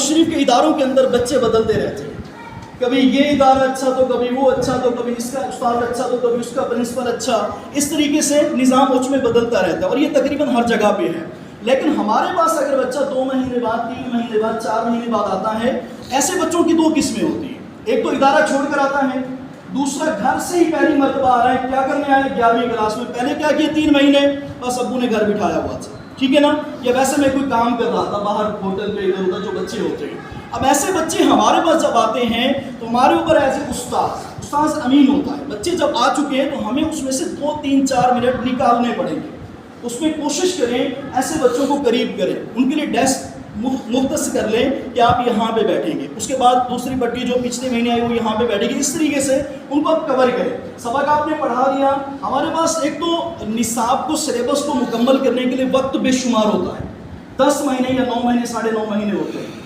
شریف کے اداروں کے اندر بچے بدلتے رہتے ہیں، کبھی یہ ادارہ اچھا تو کبھی وہ اچھا، تو کبھی اس کا استاد اچھا تو کبھی اس کا پرنسپل اچھا، اس طریقے سے نظام اوچ میں بدلتا رہتا ہے اور یہ تقریباً ہر جگہ پہ ہے۔ لیکن ہمارے پاس اگر بچہ 2 مہینے بعد، 3 مہینے بعد، 4 مہینے بعد آتا ہے، ایسے بچوں کی 2 قسمیں ہوتی ہیں۔ ایک تو ادارہ چھوڑ کر آتا ہے، دوسرا گھر سے ہی پہلی مرتبہ آ رہا ہے۔ کیا کرنے آئے؟ 11ویں کلاس میں۔ پہلے کیا کیا 3 مہینے بس ابو نے گھر بٹھایا ہوا تھا، ٹھیک ہے نا، یا ویسے میں کوئی کام کر رہا تھا باہر ہوٹل پہ، ادھر ادھر جو بچے ہوتے ہیں۔ اب ایسے بچے ہمارے پاس جب آتے ہیں تو ہمارے اوپر ایز اے استاذ امین ہوتا ہے۔ بچے جب آ چکے ہیں تو ہمیں اس میں سے 2 3 4 منٹ نکالنے پڑیں گے، اس میں کوشش کریں ایسے بچوں کو قریب کریں، ان کے لیے ڈیسک مختص کر لیں کہ آپ یہاں پہ بیٹھیں گے، اس کے بعد دوسری پٹی جو پچھلے مہینے آئی وہ یہاں پہ بیٹھے گی۔ اس طریقے سے ان کو آپ کور کریں۔ سبق آپ نے پڑھا دیا، ہمارے پاس ایک تو نصاب کو، سلیبس کو مکمل کرنے کے لیے وقت بے شمار ہوتا ہے، 10 مہینے یا 9 مہینے، 9.5 مہینے ہوتے ہیں۔